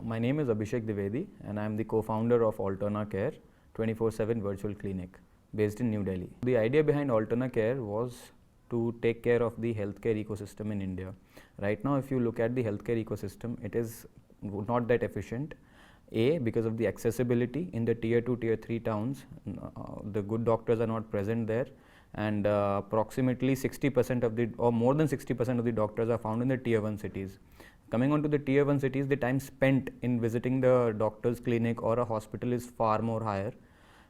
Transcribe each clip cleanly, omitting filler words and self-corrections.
My name is Abhishek Dwivedi and I am the co-founder of Alterna Care 24/7 virtual clinic based in New Delhi. The idea behind Alterna Care was to take care of the healthcare ecosystem in India. Right now, if you look at the healthcare ecosystem, it is not that efficient. Because of the accessibility in the tier 2, tier 3 towns, the good doctors are not present there, and approximately 60% of the, or more than 60% of the doctors are found in the tier 1 cities. Coming on to the tier 1 cities, the time spent in visiting the doctor's clinic or a hospital is far more higher,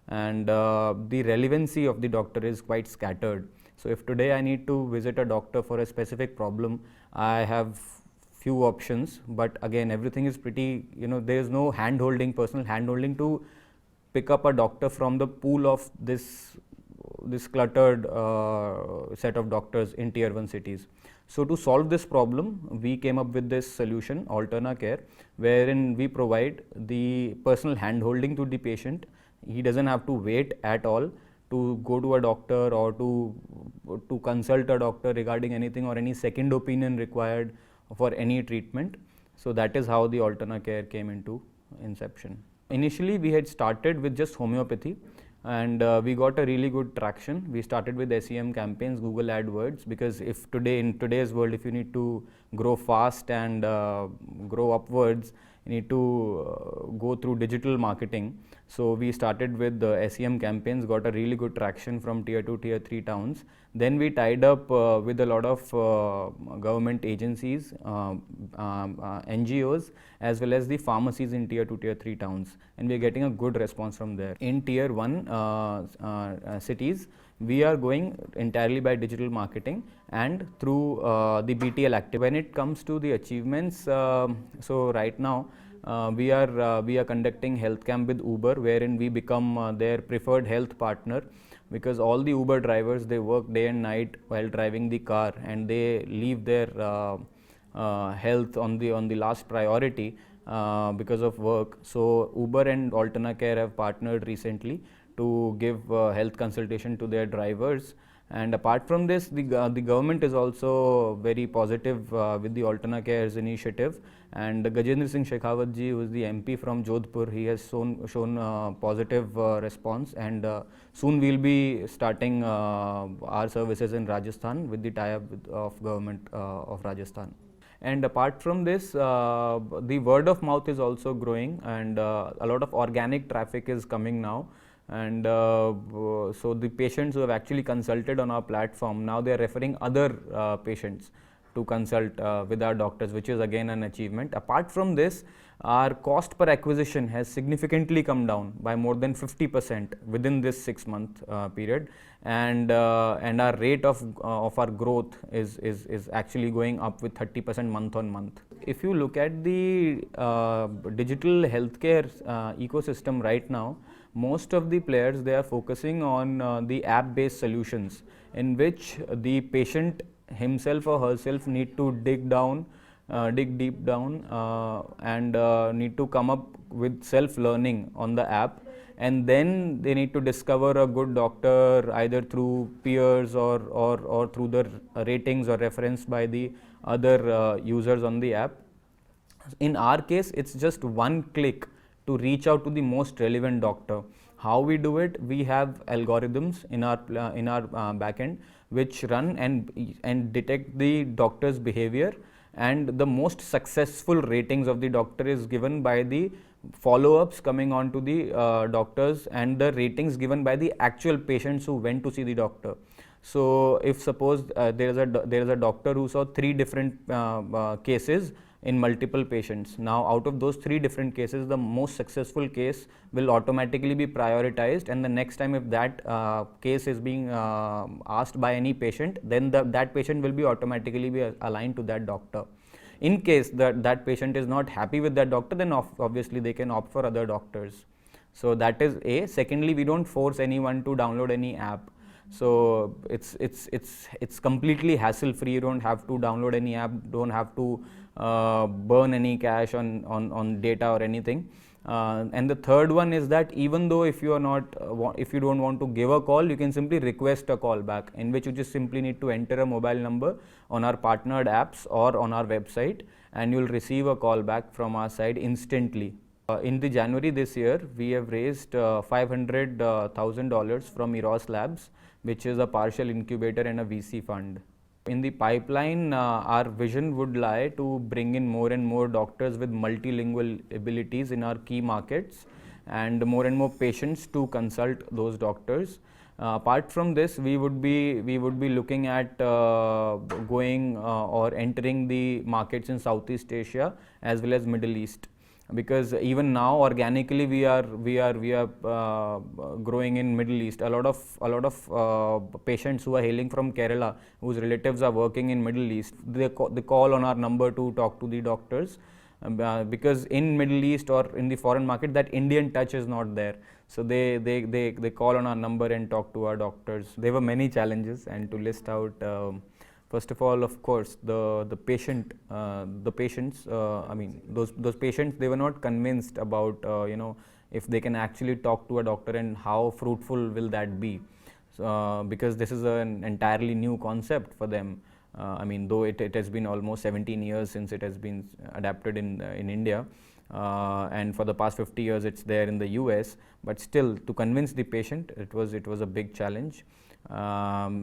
and the relevancy of the doctor is quite scattered. So if today I need to visit a doctor for a specific problem, I have few options, but again everything is pretty, there is no hand-holding, personal hand-holding to pick up a doctor from the pool of this cluttered set of doctors in tier 1 cities. So to solve this problem, we came up with this solution, Alterna Care, wherein we provide the personal hand-holding to the patient. He doesn't have to wait at all to go to a doctor or to consult a doctor regarding anything, or any second opinion required for any treatment. So that is how the Alterna Care came into inception. Initially, we had started with just homeopathy, and we got a really good traction. We started with SEM campaigns, Google AdWords, because if in today's world, if you need to grow fast and grow upwards, you need to go through digital marketing. So we started with the SEM campaigns, got a really good traction from tier 2, tier 3 towns. Then we tied up with a lot of government agencies, NGOs, as well as the pharmacies in tier 2, tier 3 towns, and we are getting a good response from there. In tier 1 cities, we are going entirely by digital marketing and through the BTL active. When it comes to the achievements, so right now we are conducting health camp with Uber, wherein we become their preferred health partner, because all the Uber drivers, they work day and night while driving the car, and they leave their health on the last priority because of work. So Uber and Alterna Care have partnered recently to give health consultation to their drivers. And apart from this, the government is also very positive with the Alterna Care's initiative. And Gajendra Singh Shekhawat ji, who is the MP from Jodhpur, he has shown positive response, and soon we'll be starting our services in Rajasthan with the tie-up of government of Rajasthan. And apart from this, the word of mouth is also growing, and a lot of organic traffic is coming now. And so the patients who have actually consulted on our platform, now they are referring other patients to consult with our doctors, which is again an achievement. Apart from this, our cost per acquisition has significantly come down by more than 50% within this 6-month period, and our rate of our growth is actually going up with 30% month on month. If you look at the digital healthcare ecosystem right now, most of the players, they are focusing on the app-based solutions, in which the patient himself or herself need to dig deep down and need to come up with self-learning on the app, and then they need to discover a good doctor either through peers or through the ratings or reference by the other users on the app. In our case, it's just one click to reach out to the most relevant doctor. How we do it? We have algorithms in our backend which run and detect the doctor's behavior, and the most successful ratings of the doctor is given by the follow-ups coming on to the doctors, and the ratings given by the actual patients who went to see the doctor. So if suppose there is a doctor who saw 3 different cases in multiple patients. Now out of those 3 different cases, the most successful case will automatically be prioritized, and the next time if that case is being asked by any patient, then that patient will be automatically be aligned to that doctor. In case that patient is not happy with that doctor, then obviously they can opt for other doctors. So that is A. Secondly, we don't force anyone to download any app. So it's completely hassle free. You don't have to download any app, don't have to burn any cash on data or anything. And the third one is that even though if you are not, if you don't want to give a call, you can simply request a call back, in which you just simply need to enter a mobile number on our partnered apps or on our website, and you'll receive a call back from our side instantly. In the January this year, we have raised $500,000 from Eros Labs, which is a partial incubator and a VC fund. In the pipeline, our vision would lie to bring in more and more doctors with multilingual abilities in our key markets, and more patients to consult those doctors. Apart from this, we would be looking at going or entering the markets in Southeast Asia as well as Middle East, because even now organically we are growing in Middle East. A lot of patients who are hailing from Kerala, whose relatives are working in Middle East, they call on our number to talk to the doctors, because in Middle East or in the foreign market, that Indian touch is not there. So they call on our number and talk to our doctors. There were many challenges, and to list out, first of all, of course, the patients. I mean, those patients, they were not convinced about if they can actually talk to a doctor and how fruitful will that be. Because this is an entirely new concept for them. I mean, though it has been almost 17 years since it has been adapted in India, and for the past 50 years it's there in the US, but still to convince the patient, it was a big challenge.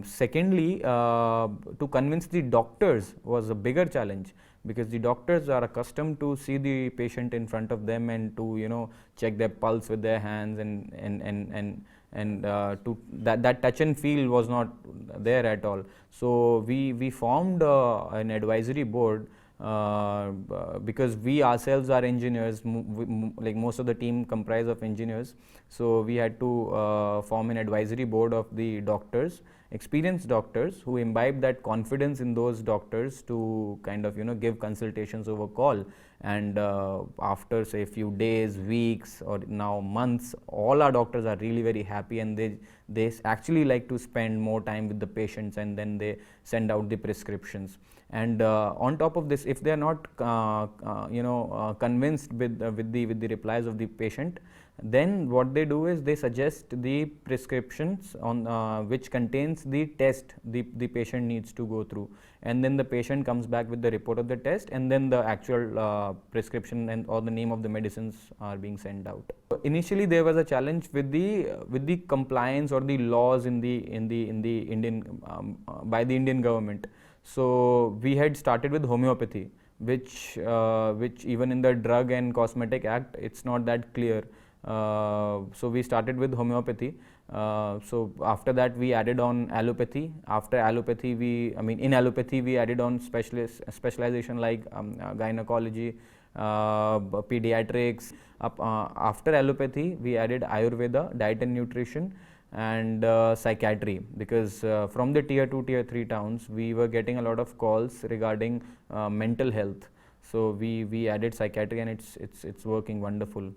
Secondly, to convince the doctors was a bigger challenge, because the doctors are accustomed to see the patient in front of them and to check their pulse with their hands, and to that touch and feel was not there at all. So we formed an advisory board, because we ourselves are engineers, like most of the team comprise of engineers. So we had to form an advisory board of the doctors, experienced doctors, who imbibe that confidence in those doctors to kind of give consultations over call. And after say a few days, weeks, or now months, all our doctors are really very happy, and they actually like to spend more time with the patients, and then they send out the prescriptions. And on top of this, if they are not convinced with the replies of the patient, then what they do is they suggest the prescriptions on which contains the test the patient needs to go through, and then the patient comes back with the report of the test, and then the actual prescription and or the name of the medicines are being sent out. Initially there was a challenge with the compliance or the laws in the Indian by the Indian government. So we had started with homeopathy, which even in the Drug and Cosmetic Act, it's not that clear. So we started with homeopathy. So after that we added on allopathy. After allopathy, in allopathy we added on specialization like gynecology, pediatrics. After allopathy we added Ayurveda, diet and nutrition, and psychiatry, because from the tier 2, tier 3 towns we were getting a lot of calls regarding mental health. So we added psychiatry, and it's working wonderful.